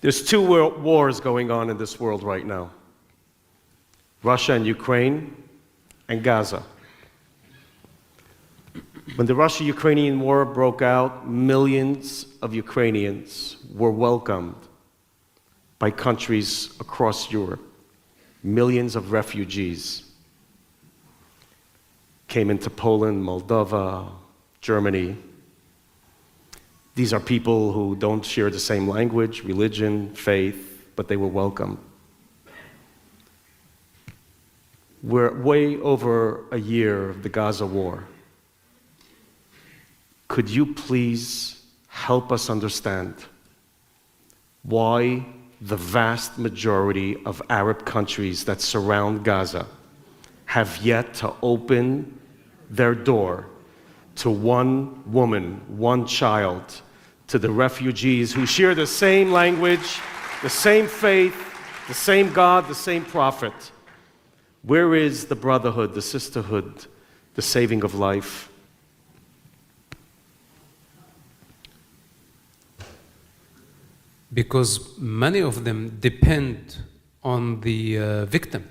There's two world wars going on in this world right now. Russia and Ukraine and Gaza. When the Russia-Ukrainian war broke out, millions of Ukrainians were welcomed by countries across Europe. Millions of refugees came into Poland, Moldova, Germany. These are people who don't share the same language, religion, faith, but they were welcome. We're way over a year of the Gaza war. Could you please help us understand why the vast majority of Arab countries that surround Gaza have yet to open their door to one woman, one child, to the refugees who share the same language, the same faith, the same God, the same prophet? Where is the brotherhood, the sisterhood, the saving of life? Because many of them depend on the victim.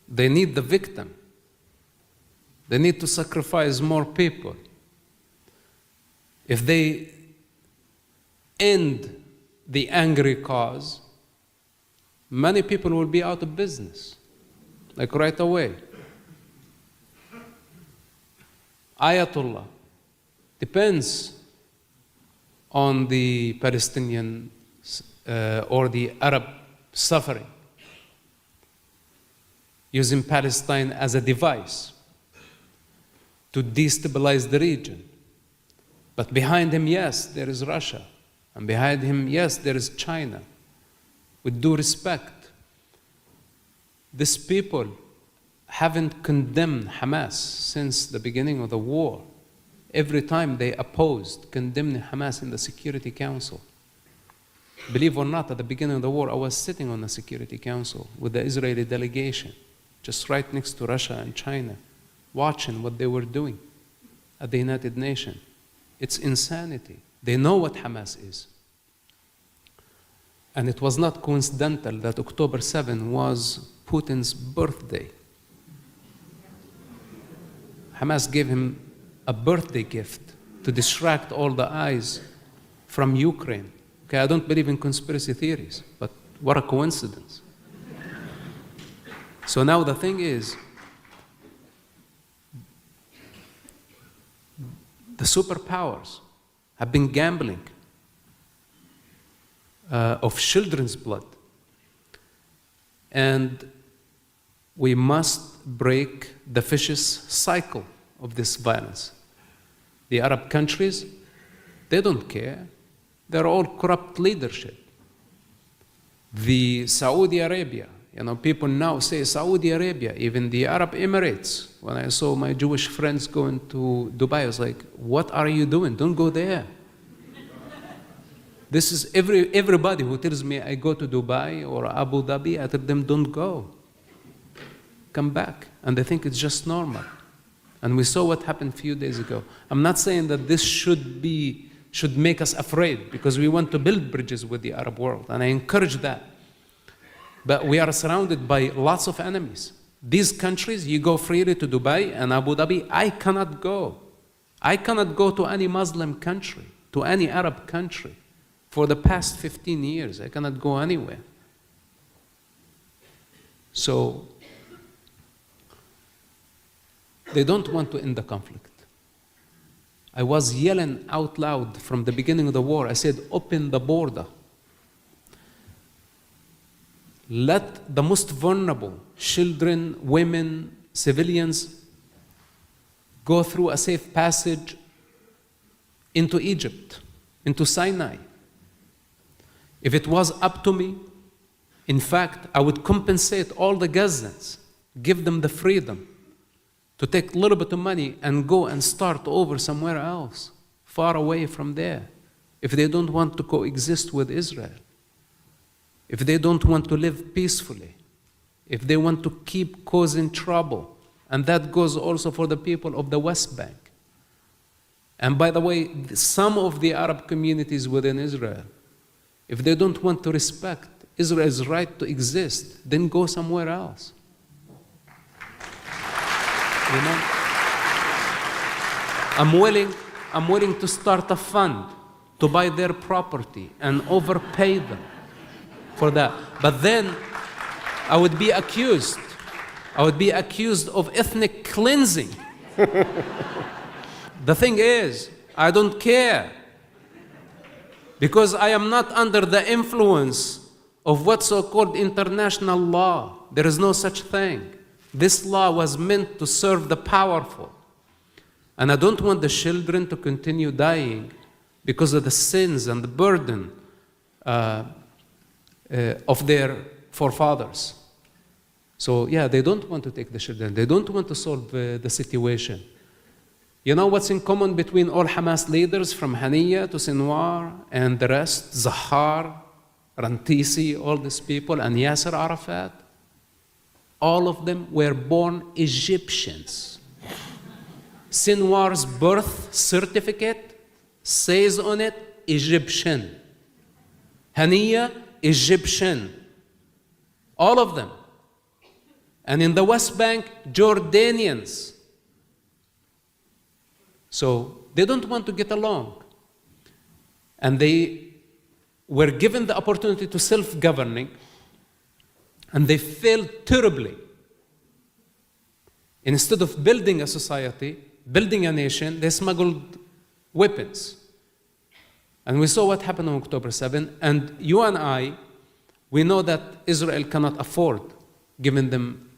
They need the victim. They need to sacrifice more people. If they end the angry cause, many people will be out of business, like right away. Ayatollah depends on the Palestinian or the Arab suffering, using Palestine as a device to destabilize the region. But behind him, yes, there is Russia. And behind him, yes, there is China. With due respect, these people haven't condemned Hamas since the beginning of the war. Every time they opposed condemning Hamas in the Security Council. Believe it or not, at the beginning of the war, I was sitting on the Security Council with the Israeli delegation, just right next to Russia and China, watching what they were doing at the United Nations. It's insanity. They know what Hamas is. And it was not coincidental that October 7 was Putin's birthday. Hamas gave him a birthday gift to distract all the eyes from Ukraine. Okay, I don't believe in conspiracy theories, but what a coincidence. So now the thing is, the superpowers have been gambling of children's blood. And we must break the vicious cycle of this violence. The Arab countries, they don't care. They're all corrupt leadership. The Saudi Arabia, people now say Saudi Arabia, even the Arab Emirates. When I saw my Jewish friends going to Dubai, I was like, what are you doing? Don't go there. This is everybody who tells me I go to Dubai or Abu Dhabi, I tell them don't go. Come back. And they think it's just normal. And we saw what happened a few days ago. I'm not saying that this should make us afraid, because we want to build bridges with the Arab world, and I encourage that. But we are surrounded by lots of enemies. These countries, you go freely to Dubai and Abu Dhabi. I cannot go. I cannot go to any Muslim country, to any Arab country. For the past 15 years, I cannot go anywhere. So, they don't want to end the conflict. I was yelling out loud from the beginning of the war. I said, open the border. Let the most vulnerable, children, women, civilians, go through a safe passage into Egypt, into Sinai. If it was up to me, in fact, I would compensate all the Gazans, give them the freedom to take a little bit of money and go and start over somewhere else, far away from there, if they don't want to coexist with Israel, if they don't want to live peacefully, if they want to keep causing trouble. And that goes also for the people of the West Bank. And by the way, some of the Arab communities within Israel, If they don't want to respect Israel's right to exist, then go somewhere else. You know? I'm willing to start a fund to buy their property and overpay them for that. But then I would be accused of ethnic cleansing. The thing is, I don't care, because I am not under the influence of what's so-called international law. There is no such thing. This law was meant to serve the powerful. And I don't want the children to continue dying because of the sins and the burden of their forefathers. So yeah, they don't want to take the children. They don't want to solve the situation. You know what's in common between all Hamas leaders, from Haniya to Sinwar and the rest, Zahar, Rantisi, all these people, and Yasser Arafat? All of them were born Egyptians. Sinwar's birth certificate says on it, Egyptian. Haniya, Egyptian. All of them. And in the West Bank, Jordanians. So they don't want to get along. And they were given the opportunity to self-governing, and they failed terribly. Instead of building a society, building a nation, they smuggled weapons. And we saw what happened on October 7, and you and I, we know that Israel cannot afford giving them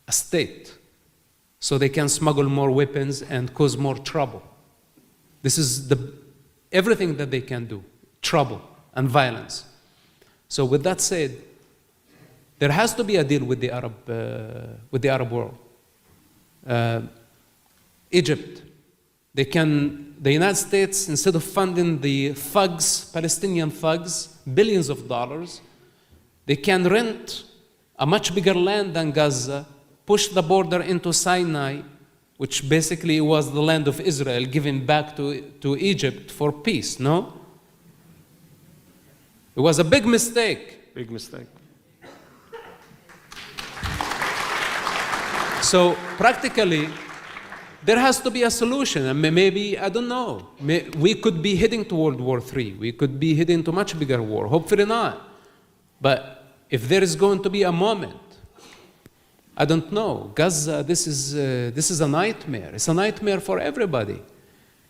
a state, so they can smuggle more weapons and cause more trouble. This is everything that they can do, trouble and violence. So with that said, there has to be a deal with the Arab world. Egypt, the United States, instead of funding the thugs, Palestinian thugs, billions of dollars, they can rent a much bigger land than Gaza, push the border into Sinai, which basically was the land of Israel, given back to Egypt for peace, no? It was a big mistake. Big mistake. So practically, there has to be a solution. And maybe, I don't know, we could be heading to World War III. We could be heading to much bigger war. Hopefully not. But if there is going to be a moment, I don't know. Gaza, this is a nightmare. It's a nightmare for everybody.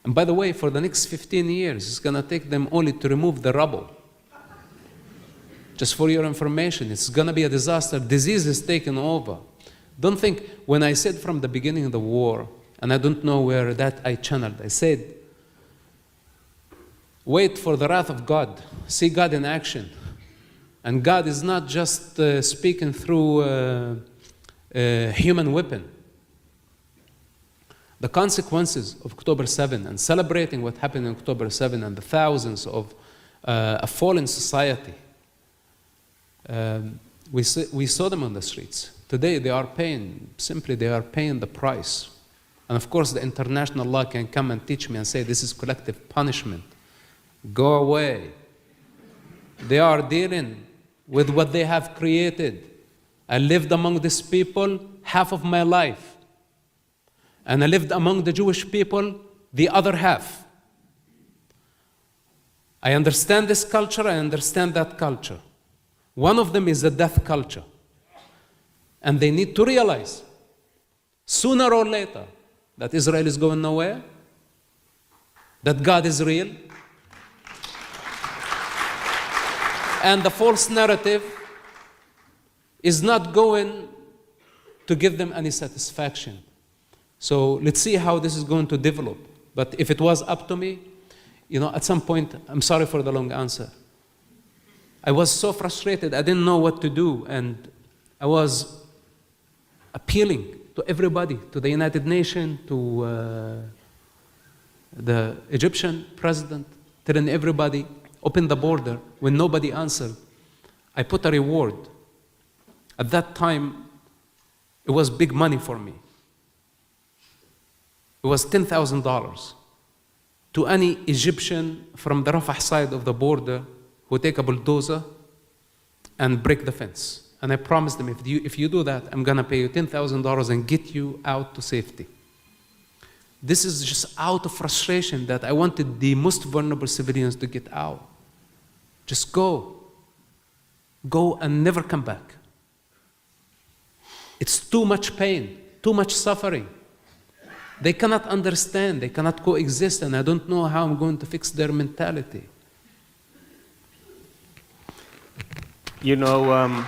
And by the way, for the next 15 years, it's going to take them only to remove the rubble. Just for your information, it's going to be a disaster. Disease is taking over. Don't think, when I said from the beginning of the war, and I don't know where that I channeled, I said, wait for the wrath of God. See God in action. And God is not just speaking through a human weapon. The consequences of October 7 and celebrating what happened on October 7 and the thousands of a fallen society, we saw them on the streets. Today they are paying the price. And of course the international law can come and teach me and say this is collective punishment. Go away. They are dealing with what they have created. I lived among these people half of my life. And I lived among the Jewish people the other half. I understand this culture, I understand that culture. One of them is the death culture. And they need to realize, sooner or later, that Israel is going nowhere, that God is real, and the false narrative is not going to give them any satisfaction. So let's see how this is going to develop. But if it was up to me, at some point, I'm sorry for the long answer, I was so frustrated, I didn't know what to do, and I was appealing to everybody, to the United Nations, to the Egyptian president, telling everybody, open the border. When nobody answered, I put a reward. At that time, it was big money for me. It was $10,000 to any Egyptian from the Rafah side of the border who take a bulldozer and break the fence. And I promised them, if you do that, I'm gonna pay you $10,000 and get you out to safety. This is just out of frustration that I wanted the most vulnerable civilians to get out. Just go. Go and never come back. It's too much pain, too much suffering. They cannot understand, they cannot coexist, and I don't know how I'm going to fix their mentality. You know,